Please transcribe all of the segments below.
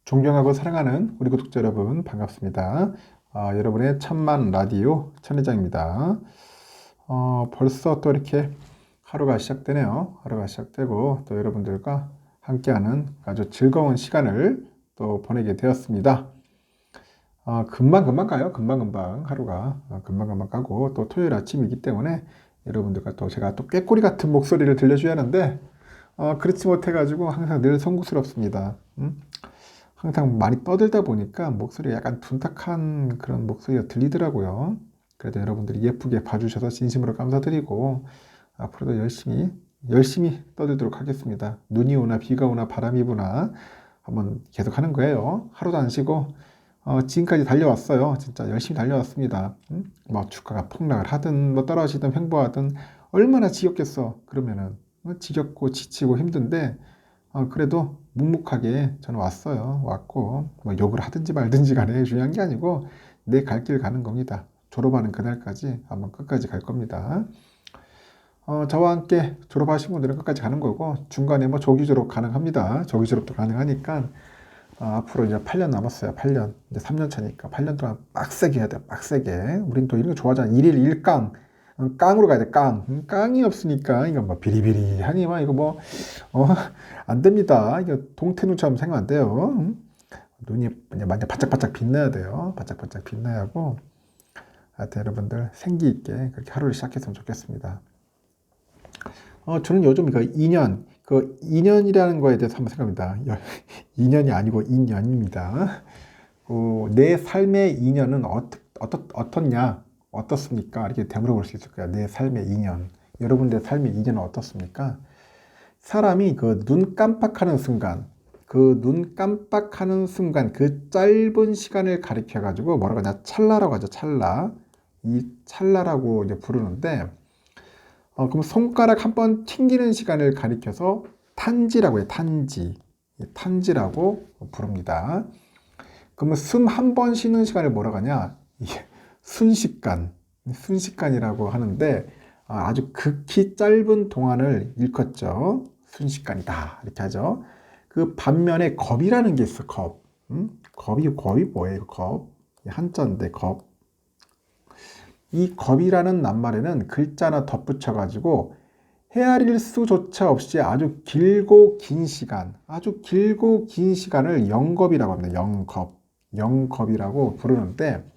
존경하고 사랑하는 우리 구독자 여러분 반갑습니다. 여러분의 천만 라디오 천회장입니다. 벌써 또 이렇게 하루가 시작되네요. 하루가 시작되고 또 여러분들과 함께하는 아주 즐거운 시간을 또 보내게 되었습니다. 금방금방 가요. 금방금방 하루가 금방금방 가고 또 토요일 아침이기 때문에 여러분들과 또 제가 또 꾀꼬리 같은 목소리를 들려줘야 하는데 그렇지 못해가지고 항상 늘 송구스럽습니다. 항상 많이 떠들다 보니까 목소리가 약간 둔탁한 그런 목소리가 들리더라고요. 그래도 여러분들이 예쁘게 봐주셔서 진심으로 감사드리고 앞으로도 열심히 떠들도록 하겠습니다. 눈이 오나 비가 오나 바람이 부나 한번 계속 하는 거예요. 하루도 안 쉬고 지금까지 달려왔어요. 진짜 열심히 달려왔습니다. 뭐 주가가 폭락을 하든 뭐 떨어지든 횡보하든 얼마나 지겹겠어. 그러면은 지겹고 지치고 힘든데 그래도 묵묵하게 저는 왔고 뭐 욕을 하든지 말든지 간에 중요한 게 아니고 내 갈 길 가는 겁니다. 졸업하는 그날까지 한번 끝까지 갈 겁니다. 저와 함께 졸업하신 분들은 끝까지 가는 거고 중간에 뭐 조기 졸업 가능합니다. 조기 졸업도 가능하니까 앞으로 이제 8년 남았어요. 8년 이제 3년 차니까 8년 동안 빡세게 해야 돼요. 빡세게. 우린 또 이런 거 좋아하잖아. 1일 1깡 깡으로 가야 돼. 깡이 없으니까 이거 뭐 비리비리하니 막 이거 뭐 안 됩니다. 이거 동태눈처럼 생각 안 돼요. 눈이 완전 바짝바짝 빛나야 돼요. 바짝바짝 빛나야 하고 하여튼 여러분들 생기 있게 그렇게 하루를 시작했으면 좋겠습니다. 저는 요즘 그 인연이라는 거에 대해서 한번 생각합니다. 인연이 아니고 인연입니다. 내 삶의 인연은 어떻냐? 어떻습니까? 이렇게 되물어볼 수 있을 거예요. 내 삶의 인연. 여러분들의 삶의 인연은 어떻습니까? 사람이 그 눈 깜빡하는 순간, 그 짧은 시간을 가리켜 가지고 뭐라고 하냐? 찰나라고 하죠. 찰나. 이 찰나라고 이제 부르는데, 그럼 손가락 한 번 튕기는 시간을 가리켜서 탄지라고 해요. 탄지라고 부릅니다. 그러면 숨 한 번 쉬는 시간을 뭐라고 하냐? 순식간이라고 하는데 아주 극히 짧은 동안을 일컫죠. 순식간이다 이렇게 하죠. 그 반면에 겁이라는 게 있어. 겁이 뭐예요? 겁 한자인데 겁. 이 겁이라는 낱말에는 글자 하나 덧붙여 가지고 헤아릴 수조차 없이 아주 길고 긴 시간을 영겁이라고 합니다. 영겁이라고 부르는데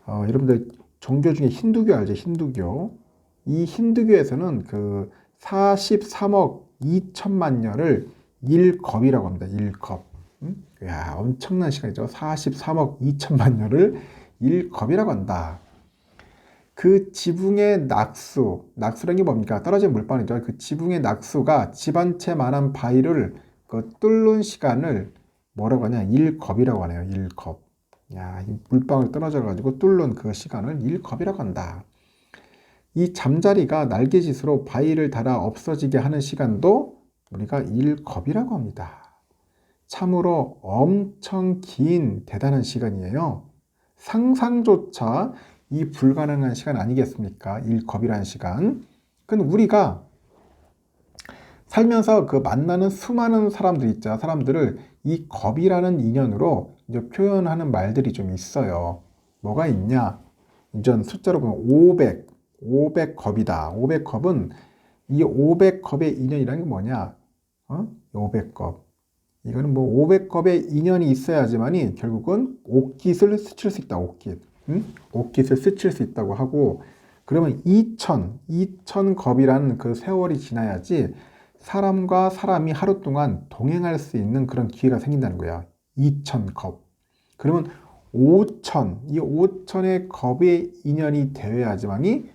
여러분들 종교 중에 힌두교 알죠? 힌두교. 이 힌두교에서는 그 43억 2천만 년을 일겁이라고 합니다. 일겁. 야, 엄청난 시간이죠. 43억 2천만 년을 일겁이라고 한다. 그 지붕의 낙수라는 게 뭡니까? 떨어진 물방울이죠. 그 지붕의 낙수가 집 한 채만한 바위를 뚫는 시간을 뭐라고 하냐? 일겁이라고 하네요. 일겁. 야, 이 물방울 떨어져가지고 뚫는 그 시간을 일겁이라고 한다. 이 잠자리가 날개짓으로 바위를 달아 없어지게 하는 시간도 우리가 일겁이라고 합니다. 참으로 엄청 긴 대단한 시간이에요. 상상조차 이 불가능한 시간 아니겠습니까? 일겁이라는 시간. 근데 우리가 살면서 그 만나는 수많은 사람들 있죠. 사람들을 이 겁이라는 인연으로 이제 표현하는 말들이 좀 있어요. 뭐가 있냐? 이전 숫자로 보면 500겁이다. 500겁은 이 500겁의 인연이라는 게 뭐냐? 500겁. 이거는 뭐 500겁의 인연이 있어야지만이 결국은 옥깃을 스칠 수 있다. 옥깃을 스칠 수 있다고 하고 그러면 2000겁이라는 그 세월이 지나야지 사람과 사람이 하루 동안 동행할 수 있는 그런 기회가 생긴다는 거야. 2000겁. 그러면 5천의 겁의 인연이 되어야지만이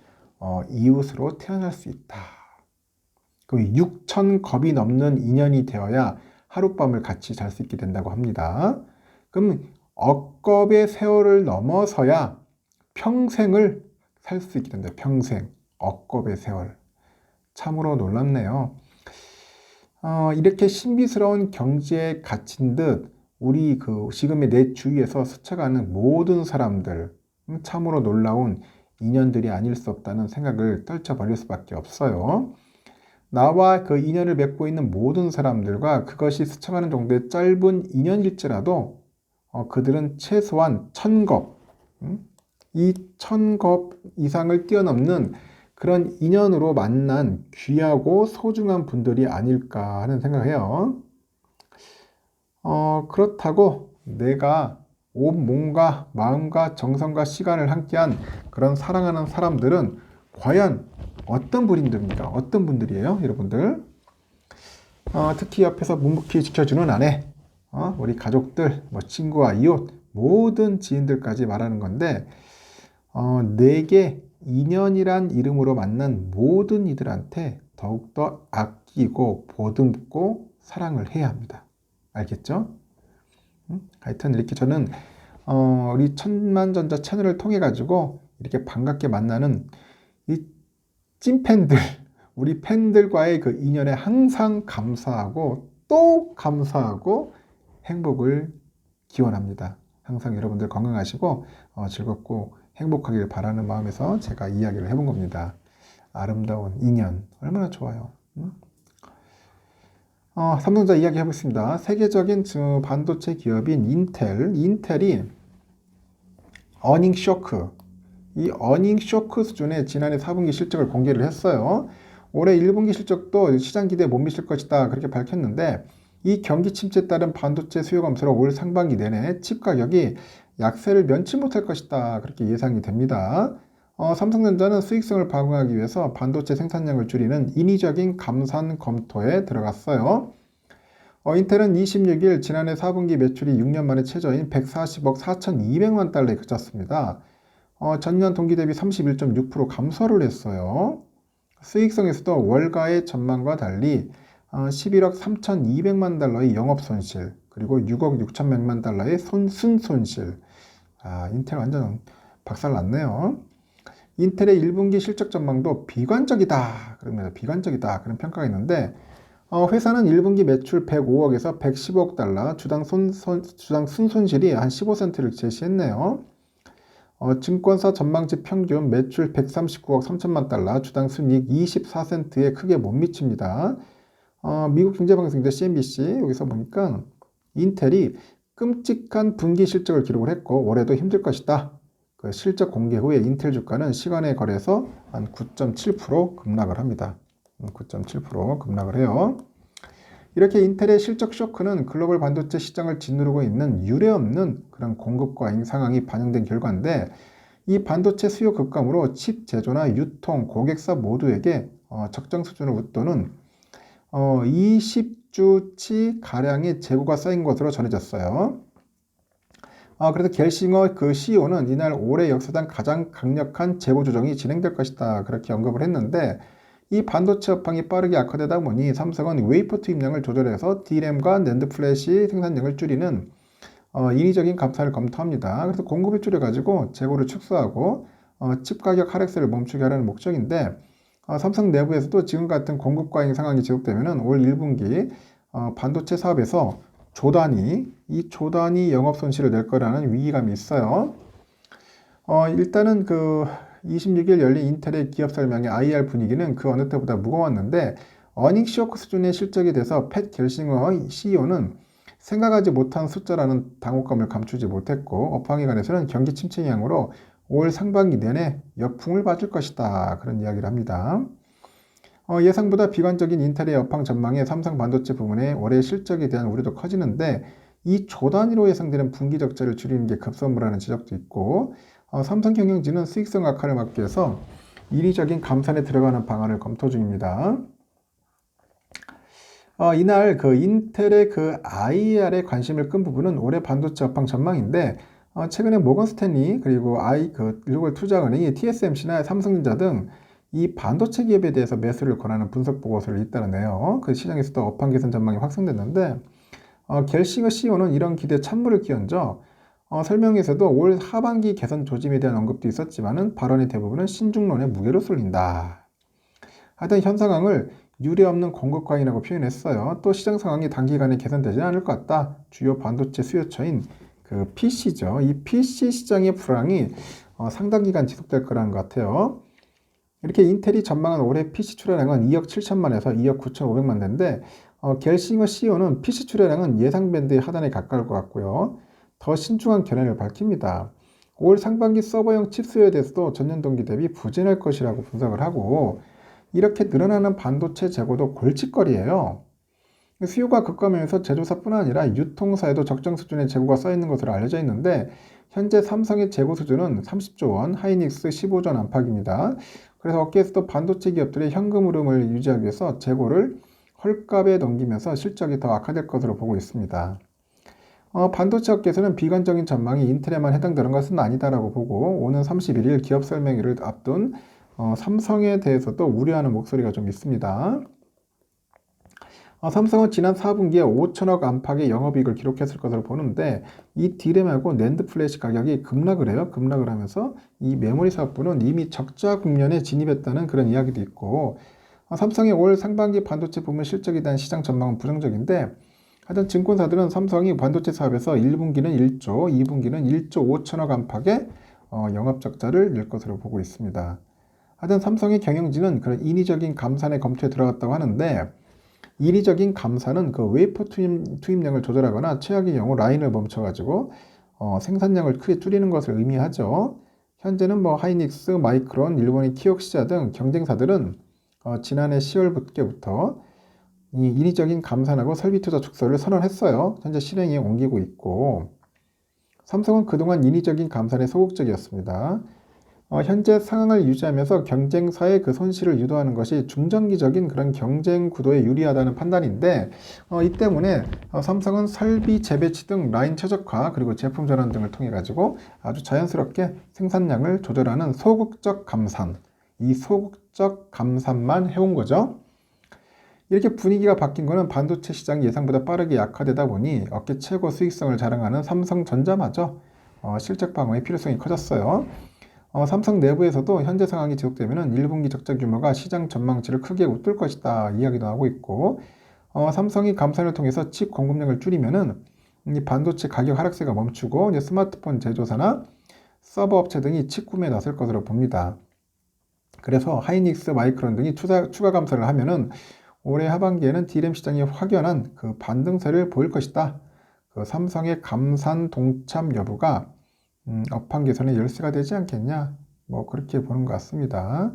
이웃으로 태어날 수 있다. 그 6000겁이 넘는 인연이 되어야 하룻밤을 같이 잘 수 있게 된다고 합니다. 그럼 억겁의 세월을 넘어서야 평생을 살 수 있게 된다. 평생. 억겁의 세월. 참으로 놀랍네요. 이렇게 신비스러운 경지에 갇힌 듯 우리 지금의 내 주위에서 스쳐가는 모든 사람들 참으로 놀라운 인연들이 아닐 수 없다는 생각을 떨쳐버릴 수밖에 없어요. 나와 그 인연을 맺고 있는 모든 사람들과 그것이 스쳐가는 정도의 짧은 인연일지라도 그들은 최소한 1000겁, 이 1000겁 이상을 뛰어넘는 그런 인연으로 만난 귀하고 소중한 분들이 아닐까 하는 생각을 해요. 그렇다고 내가 온 몸과 마음과 정성과 시간을 함께한 그런 사랑하는 사람들은 과연 어떤 분들입니까? 어떤 분들이에요, 여러분들? 특히 옆에서 묵묵히 지켜주는 아내, 우리 가족들, 뭐 친구와 이웃, 모든 지인들까지 말하는 건데, 내게 인연이란 이름으로 만난 모든 이들한테 더욱더 아끼고 보듬고 사랑을 해야 합니다. 알겠죠? 하여튼 이렇게 저는 우리 천만전자 채널을 통해 가지고 이렇게 반갑게 만나는 이 찐팬들, 우리 팬들과의 그 인연에 항상 감사하고 또 감사하고 행복을 기원합니다. 항상 여러분들 건강하시고 즐겁고 행복하길 바라는 마음에서 제가 이야기를 해본 겁니다. 아름다운 인연 얼마나 좋아요. 삼성전자 이야기 해보겠습니다. 세계적인 반도체 기업인 인텔이 어닝 쇼크, 이 어닝 쇼크 수준의 지난해 4분기 실적을 공개를 했어요. 올해 1분기 실적도 시장 기대에 못 미칠 것이다 그렇게 밝혔는데, 이 경기 침체에 따른 반도체 수요 감소로 올 상반기 내내 칩 가격이 약세를 면치 못할 것이다 그렇게 예상이 됩니다. 삼성전자는 수익성을 방어하기 위해서 반도체 생산량을 줄이는 인위적인 감산 검토에 들어갔어요. 인텔은 26일 지난해 4분기 매출이 6년 만에 최저인 140억 4,200만 달러에 그쳤습니다. 전년 동기 대비 31.6% 감소를 했어요. 수익성에서도 월가의 전망과 달리 11억 3,200만 달러의 영업 손실, 그리고 6억 6,100만 달러의 순손실. 인텔 완전 박살 났네요. 인텔의 1분기 실적 전망도 비관적이다. 그럽니다. 비관적이다. 그런 평가가 있는데, 회사는 1분기 매출 105억에서 110억 달러, 주당 순손실이 한 15%를 제시했네요. 증권사 전망치 평균 매출 139억 3천만 달러, 주당 순이익 24센트에 크게 못 미칩니다. 미국 경제방송인데 CNBC 여기서 보니까 인텔이 끔찍한 분기 실적을 기록을 했고 올해도 힘들 것이다. 그 실적 공개 후에 인텔 주가는 시간에 거래해서 한 9.7% 급락을 합니다. 9.7% 급락을 해요. 이렇게 인텔의 실적 쇼크는 글로벌 반도체 시장을 짓누르고 있는 유례없는 그런 공급 과잉 상황이 반영된 결과인데, 이 반도체 수요 급감으로 칩 제조나 유통, 고객사 모두에게 적정 수준을 웃도는 20주치 가량의 재고가 쌓인 것으로 전해졌어요. 그래서 겔싱어 그 CEO는 이날 올해 역사상 가장 강력한 재고 조정이 진행될 것이다 그렇게 언급을 했는데, 이 반도체 업황이 빠르게 악화되다 보니 삼성은 웨이퍼 투입량을 조절해서 D램과 낸드 플래시 생산량을 줄이는 인위적인 감산을 검토합니다. 그래서 공급을 줄여가지고 재고를 축소하고 칩 가격 하락세를 멈추게 하려는 목적인데, 삼성 내부에서도 지금 같은 공급 과잉 상황이 지속되면 올 1분기 반도체 사업에서 이 조단위 영업 손실을 낼 거라는 위기감이 있어요. 일단은 26일 열린 인텔의 기업 설명의 IR 분위기는 그 어느 때보다 무거웠는데, 어닝 쇼크 수준의 실적에 대해서 팻 겔싱어 CEO는 생각하지 못한 숫자라는 당혹감을 감추지 못했고, 업황에 관해서는 경기 침체 영향으로 올 상반기 내내 역풍을 맞을 것이다 그런 이야기를 합니다. 예상보다 비관적인 인텔의 업황 전망에 삼성 반도체 부문의 올해 실적에 대한 우려도 커지는데, 이 조 단위로 예상되는 분기 적자를 줄이는 게 급선무라는 지적도 있고, 삼성 경영진은 수익성 악화를 막기 위해서 인위적인 감산에 들어가는 방안을 검토 중입니다. 이날 인텔의 IR에 관심을 끈 부분은 올해 반도체 업황 전망인데, 최근에 모건 스탠리 그리고 글로벌 투자은행이 TSMC나 삼성전자 등 이 반도체 기업에 대해서 매수를 권하는 분석 보고서를 잇따르네요. 그 시장에서도 업황 개선 전망이 확산됐는데, 겔싱어 CEO는 이런 기대에 찬물을 끼얹어 설명에서도 올 하반기 개선 조짐에 대한 언급도 있었지만은 발언의 대부분은 신중론에 무게로 쏠린다. 하여튼 현 상황을 유례없는 공급 과잉이라고 표현했어요. 또 시장 상황이 단기간에 개선되지는 않을 것 같다. 주요 반도체 수요처인 PC죠. 이 PC 시장의 불황이 상당 기간 지속될 거라는 것 같아요. 이렇게 인텔이 전망한 올해 PC 출하량은 2억 7천만에서 2억 9천5백만 대인데 겔싱어 CEO는 PC 출하량은 예상 밴드의 하단에 가까울 것 같고요. 더 신중한 견해를 밝힙니다. 올 상반기 서버용 칩 수요에 대해서도 전년 동기 대비 부진할 것이라고 분석을 하고 이렇게 늘어나는 반도체 재고도 골칫거리예요. 수요가 급감하면서 제조사뿐 아니라 유통사에도 적정 수준의 재고가 쌓이는 것으로 알려져 있는데 현재 삼성의 재고 수준은 30조 원, 하이닉스 15조 원 안팎입니다. 그래서 업계에서도 반도체 기업들의 현금 흐름을 유지하기 위해서 재고를 헐값에 넘기면서 실적이 더 악화될 것으로 보고 있습니다. 반도체 업계에서는 비관적인 전망이 인텔에만 해당되는 것은 아니다라고 보고 오는 31일 기업 설명회를 앞둔 삼성에 대해서도 우려하는 목소리가 좀 있습니다. 삼성은 지난 4분기에 5천억 안팎의 영업이익을 기록했을 것으로 보는데 이 디램하고 낸드 플래시 가격이 급락을 해요. 급락을 하면서 이 메모리 사업부는 이미 적자 국면에 진입했다는 그런 이야기도 있고 삼성의 올 상반기 반도체 부문 실적에 대한 시장 전망은 부정적인데 하여튼 증권사들은 삼성이 반도체 사업에서 1분기는 1조, 2분기는 1조 5천억 안팎의 영업적자를 낼 것으로 보고 있습니다. 하여튼 삼성의 경영진은 그런 인위적인 감산의 검토에 들어갔다고 하는데 인위적인 감산은 그 웨이퍼 투입량을 조절하거나 최악의 경우 라인을 멈춰가지고 생산량을 크게 줄이는 것을 의미하죠. 현재는 뭐 하이닉스, 마이크론, 일본의 키옥시자 등 경쟁사들은 지난해 10월부터 이 인위적인 감산하고 설비 투자 축소를 선언했어요. 현재 실행에 옮기고 있고 삼성은 그동안 인위적인 감산에 소극적이었습니다. 현재 상황을 유지하면서 경쟁사의 그 손실을 유도하는 것이 중장기적인 그런 경쟁 구도에 유리하다는 판단인데 이 때문에 삼성은 설비 재배치 등 라인 최적화 그리고 제품 전환 등을 통해 가지고 아주 자연스럽게 생산량을 조절하는 소극적 감산, 이 소극적 감산만 해온 거죠. 이렇게 분위기가 바뀐 거는 반도체 시장이 예상보다 빠르게 약화되다 보니 업계 최고 수익성을 자랑하는 삼성전자마저 실적 방어의 필요성이 커졌어요. 삼성 내부에서도 현재 상황이 지속되면 1분기 적자 규모가 시장 전망치를 크게 웃돌 것이다 이야기도 하고 있고 삼성이 감산을 통해서 칩 공급량을 줄이면은 이 반도체 가격 하락세가 멈추고 이제 스마트폰 제조사나 서버 업체 등이 칩 구매에 나설 것으로 봅니다. 그래서 하이닉스, 마이크론 등이 추가 감산을 하면은 올해 하반기에는 D램 시장이 확연한 그 반등세를 보일 것이다. 그 삼성의 감산 동참 여부가 업황 개선의 열쇠가 되지 않겠냐? 뭐 그렇게 보는 것 같습니다.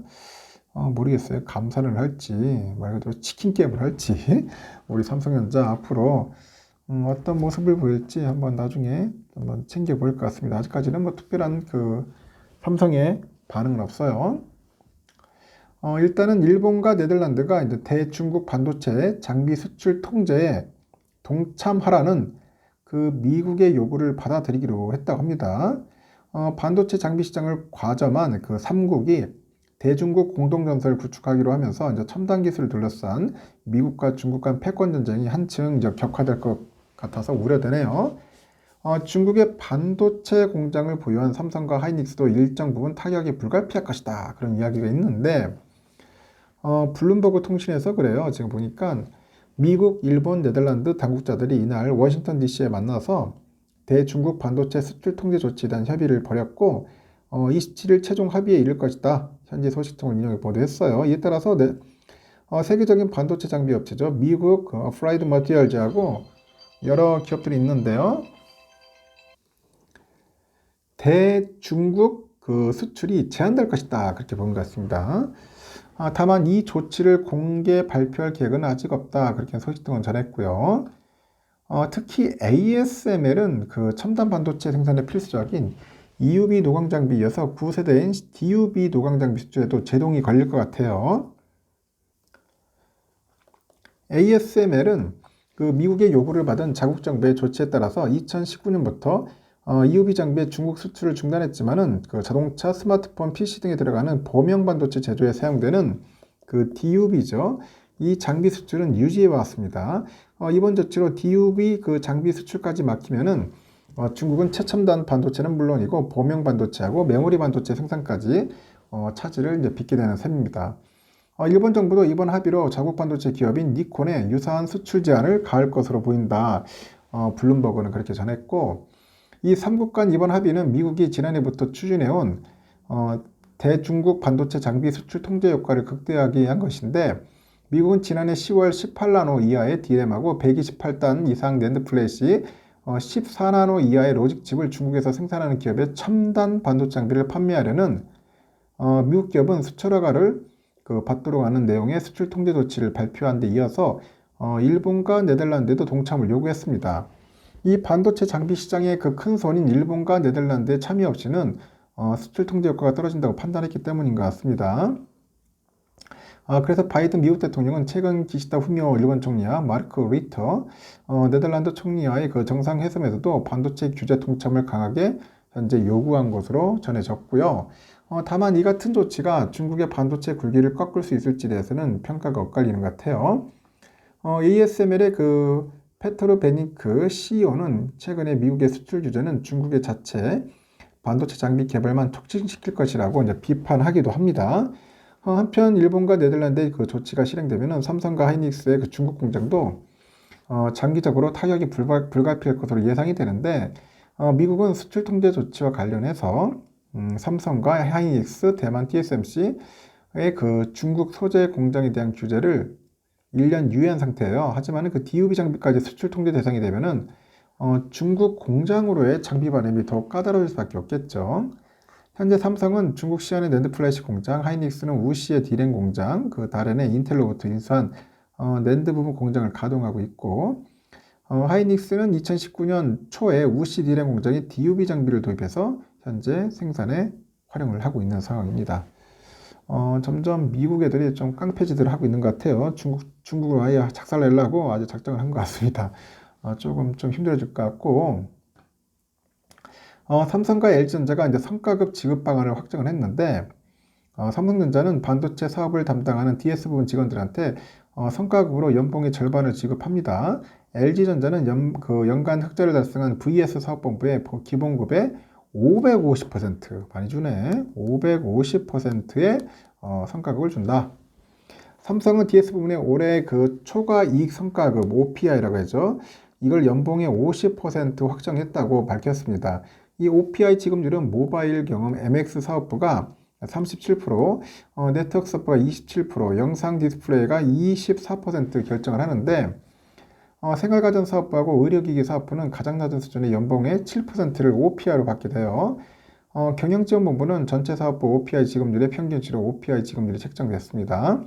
모르겠어요. 감산을 할지 말 그대로 치킨 게임을 할지 우리 삼성전자 앞으로 어떤 모습을 보일지 한번 나중에 한번 챙겨볼 것 같습니다. 아직까지는 뭐 특별한 그 삼성의 반응은 없어요. 일단은 일본과 네덜란드가 이제 대중국 반도체 장비 수출 통제에 동참하라는 그 미국의 요구를 받아들이기로 했다고 합니다. 반도체 장비 시장을 과점한 그 3국이 대중국 공동전선을 구축하기로 하면서 이제 첨단 기술을 둘러싼 미국과 중국 간 패권 전쟁이 한층 이제 격화될 것 같아서 우려되네요. 중국의 반도체 공장을 보유한 삼성과 하이닉스도 일정 부분 타격이 불가피할 것이다. 그런 이야기가 있는데 블룸버그 통신에서 그래요. 지금 보니까 미국, 일본, 네덜란드 당국자들이 이날 워싱턴 DC에 만나서 대중국 반도체 수출 통제 조치에 대한 협의를 벌였고 27일 최종 합의에 이를 것이다. 현지 소식통을 인용해 보도했어요. 이에 따라서 세계적인 반도체 장비 업체죠. 미국 프라이드 머티리얼즈하고 여러 기업들이 있는데요. 대중국 그 수출이 제한될 것이다. 그렇게 본 것 같습니다. 다만 이 조치를 공개 발표할 계획은 아직 없다. 그렇게 소식통은 전했고요. 특히 ASML은 그 첨단 반도체 생산에 필수적인 EUV 노광 장비 이어서 9세대인 DUV 노광 장비 수출에도 제동이 걸릴 것 같아요. ASML은 그 미국의 요구를 받은 자국 정부의 조치에 따라서 2019년부터 EUV 장비의 중국 수출을 중단했지만은 그 자동차, 스마트폰, PC 등에 들어가는 범용 반도체 제조에 사용되는 그 DUV죠. 이 장비 수출은 유지해 왔습니다. 이번 조치로 DUV 그 장비 수출까지 막히면은 중국은 최첨단 반도체는 물론이고 범용 반도체하고 메모리 반도체 생산까지 차질을 이제 빚게 되는 셈입니다. 일본 정부도 이번 합의로 자국 반도체 기업인 니콘에 유사한 수출 제한을 가할 것으로 보인다. 블룸버그는 그렇게 전했고 이 3국 간 이번 합의는 미국이 지난해부터 추진해온 대중국 반도체 장비 수출 통제 효과를 극대화하기 위한 것인데 미국은 지난해 10월 18나노 이하의 D램하고 128단 이상 낸드 플래시 14나노 이하의 로직칩을 중국에서 생산하는 기업에 첨단 반도체 장비를 판매하려는 미국 기업은 수출 허가를 받도록 하는 내용의 수출 통제 조치를 발표한 데 이어서 일본과 네덜란드에도 동참을 요구했습니다. 이 반도체 장비 시장의 그 큰 손인 일본과 네덜란드의 참여 없이는 수출 통제 효과가 떨어진다고 판단했기 때문인 것 같습니다. 그래서 바이든 미국 대통령은 최근 기시다 후미오 일본 총리와 마르크 리터 네덜란드 총리와의 그 정상회담에서도 반도체 규제 동참을 강하게 현재 요구한 것으로 전해졌고요. 다만 이 같은 조치가 중국의 반도체 굴기를 꺾을 수 있을지에 대해서는 평가가 엇갈리는 것 같아요. ASML의 그 페트로 베니크 CEO는 최근에 미국의 수출 규제는 중국의 자체 반도체 장비 개발만 촉진시킬 것이라고 이제 비판하기도 합니다. 한편 일본과 네덜란드의 그 조치가 실행되면 삼성과 하이닉스의 그 중국 공장도 장기적으로 타격이 불가피할 것으로 예상이 되는데 미국은 수출 통제 조치와 관련해서 삼성과 하이닉스, 대만 TSMC의 그 중국 소재 공장에 대한 규제를 1년 유예한 상태예요. 하지만 그 DUV 장비까지 수출 통제 대상이 되면은 중국 공장으로의 장비 반입이 더 까다로울 수밖에 없겠죠. 현재 삼성은 중국 시안의 낸드 플래시 공장, 하이닉스는 우시의 D램 공장, 그 다른의 인텔로부터 인수한 낸드 부분 공장을 가동하고 있고, 하이닉스는 2019년 초에 우시 D램 공장에 DUV 장비를 도입해서 현재 생산에 활용을 하고 있는 상황입니다. 점점 미국 애들이 좀 깡패짓을 하고 있는 것 같아요. 중국을 아예 작살내려고 아주 작정을 한 것 같습니다. 조금 좀 힘들어질 것 같고, 삼성과 LG전자가 이제 성과급 지급 방안을 확정을 했는데, 삼성전자는 반도체 사업을 담당하는 DS 부분 직원들한테 성과급으로 연봉의 절반을 지급합니다. LG전자는 연간 흑자를 달성한 VS 사업본부의 기본급의 550%, 많이 주네. 550%의 성과급을 준다. 삼성은 DS 부분에 올해 그 초과 이익 성과급 OPI라고 하죠. 이걸 연봉의 50% 확정했다고 밝혔습니다. 이 OPI 지급률은 모바일 경험 MX 사업부가 37%, 네트워크 서버가 27%, 영상 디스플레이가 24% 결정을 하는데 생활가전 사업부하고 의료기기 사업부는 가장 낮은 수준의 연봉의 7%를 OPI로 받게 돼요. 경영지원본부는 전체 사업부 OPI 지급률의 평균치로 OPI 지급률이 책정됐습니다.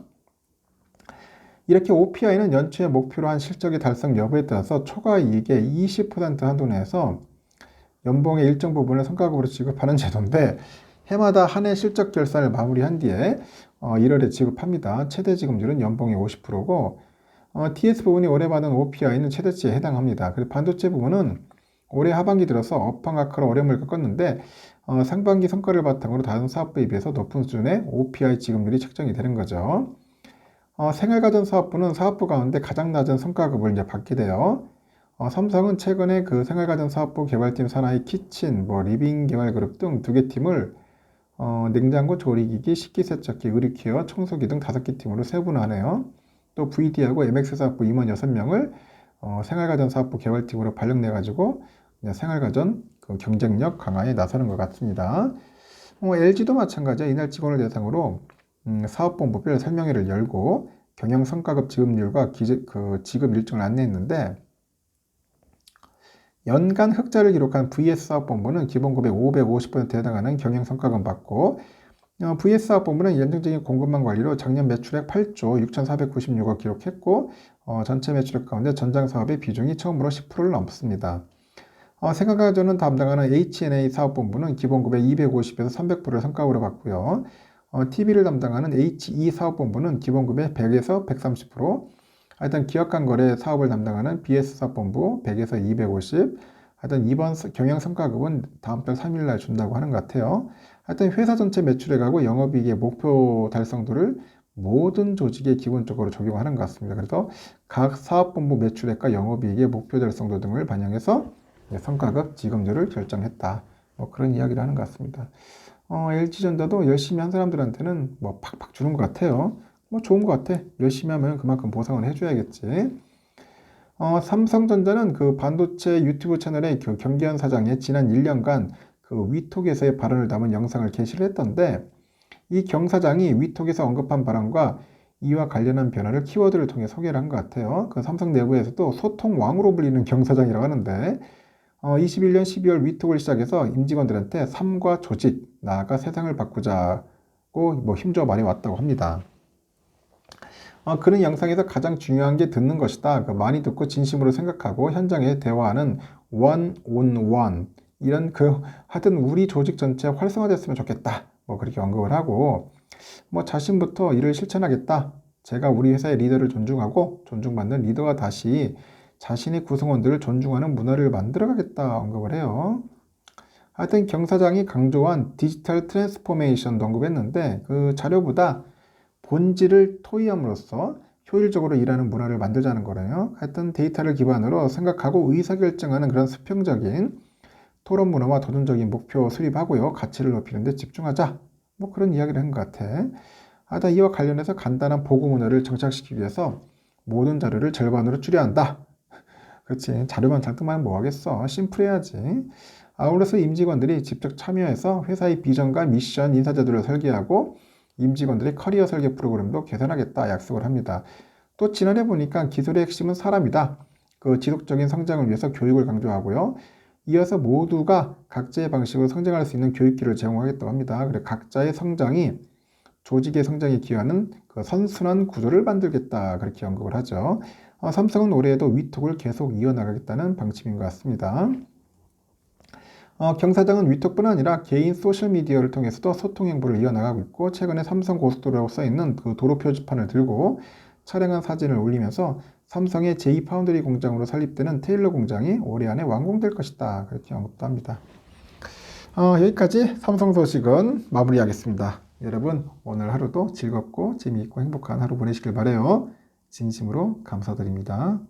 이렇게 OPI는 연초에 목표로 한 실적의 달성 여부에 따라서 초과 이익의 20% 한도 내에서 연봉의 일정 부분을 성과급으로 지급하는 제도인데 해마다 한 해 실적 결산을 마무리한 뒤에 1월에 지급합니다. 최대 지급률은 연봉의 50%고 TS 부분이 올해 받은 OPI는 최대치에 해당합니다. 그리고 반도체 부분은 올해 하반기 들어서 업황 악화로 어려움을 겪었는데 상반기 성과를 바탕으로 다른 사업부에 비해서 높은 수준의 OPI 지급률이 책정이 되는 거죠. 생활가전 사업부는 사업부 가운데 가장 낮은 성과급을 이제 받게 돼요. 삼성은 최근에 그 생활가전 사업부 개발팀 산하의 키친, 리빙 개발그룹 등 2개 팀을 냉장고, 조리기기, 식기세척기, 의류케어, 청소기 등 5개 팀으로 세분화하네요. 또 VD하고 MX 사업부 임원 6명을 생활가전 사업부 개발팀으로 발령내가지고 생활가전 그 경쟁력 강화에 나서는 것 같습니다. LG도 마찬가지야. 이날 직원을 대상으로 사업본부별 설명회를 열고 경영 성과급 지급률과 지급 일정을 안내했는데 연간 흑자를 기록한 VS 사업본부는 기본급의 550%에 해당하는 경영 성과금 받고 VS 사업본부는 연정적인 공급망 관리로 작년 매출액 8조 6,496억 기록했고 전체 매출액 가운데 전장 사업의 비중이 처음으로 10%를 넘습니다. 생활가전을 담당하는 H&A 사업본부는 기본급의 250에서 300%를 성과급으로 받고요. TV를 담당하는 HE 사업본부는 기본급의 100에서 130%, 하여튼 기업간 거래 사업을 담당하는 BS 사업본부 100에서 250, 하여튼 이번 경영 성과급은 다음 달 3일 날 준다고 하는 것 같아요. 하여튼 회사 전체 매출액하고 영업이익의 목표 달성도를 모든 조직에 기본적으로 적용하는 것 같습니다. 그래서 각 사업본부 매출액과 영업이익의 목표 달성도 등을 반영해서 성과급 지급률을 결정했다. 그런 이야기를 하는 것 같습니다. LG전자도 열심히 한 사람들한테는 팍팍 주는 것 같아요. 좋은 것 같아. 열심히 하면 그만큼 보상을 해줘야겠지. 삼성전자는 그 반도체 유튜브 채널의 그 경기현 사장의 지난 1년간 그 위톡에서의 발언을 담은 영상을 게시를 했던데 이 경사장이 위톡에서 언급한 발언과 이와 관련한 변화를 키워드를 통해 소개를 한 것 같아요. 그 삼성 내부에서도 소통왕으로 불리는 경사장이라고 하는데 21년 12월 위톡을 시작해서 임직원들한테 삶과 조직, 나아가 세상을 바꾸자고 힘줘어 말해왔다고 합니다. 그런 영상에서 가장 중요한 게 듣는 것이다. 많이 듣고 진심으로 생각하고 현장에 대화하는 one on one 이런 하여튼 우리 조직 전체 활성화됐으면 좋겠다. 그렇게 언급을 하고 자신부터 이를 실천하겠다. 제가 우리 회사의 리더를 존중하고 존중받는 리더가 다시 자신의 구성원들을 존중하는 문화를 만들어가겠다 언급을 해요. 하여튼 경사장이 강조한 디지털 트랜스포메이션도 언급했는데 그 자료보다 본질을 토의함으로써 효율적으로 일하는 문화를 만들자는 거래요. 하여튼 데이터를 기반으로 생각하고 의사결정하는 그런 수평적인 토론 문화와 도전적인 목표 수립하고요. 가치를 높이는 데 집중하자. 그런 이야기를 한 것 같아. 하여튼 이와 관련해서 간단한 보고 문화를 정착시키기 위해서 모든 자료를 절반으로 줄여야 한다. 그렇지. 자료만 장뜩만 뭐하겠어. 심플해야지. 아울러서 임직원들이 직접 참여해서 회사의 비전과 미션, 인사제도를 설계하고 임직원들의 커리어 설계 프로그램도 개선하겠다 약속을 합니다. 또 지난해 보니까 기술의 핵심은 사람이다. 그 지속적인 성장을 위해서 교육을 강조하고요. 이어서 모두가 각자의 방식으로 성장할 수 있는 교육기를 제공하겠다고 합니다. 그래 각자의 성장이 조직의 성장에 기여하는 그 선순환 구조를 만들겠다. 그렇게 언급을 하죠. 삼성은 올해에도 위톡을 계속 이어나가겠다는 방침인 것 같습니다. 경사장은 위톡뿐 아니라 개인 소셜미디어를 통해서도 소통 행보를 이어나가고 있고 최근에 삼성 고속도로라고 써있는 그 도로 표지판을 들고 촬영한 사진을 올리면서 삼성의 제2파운드리 공장으로 설립되는 테일러 공장이 올해 안에 완공될 것이다. 그렇게 언급도 합니다. 여기까지 삼성 소식은 마무리하겠습니다. 여러분 오늘 하루도 즐겁고 재미있고 행복한 하루 보내시길 바라요. 진심으로 감사드립니다.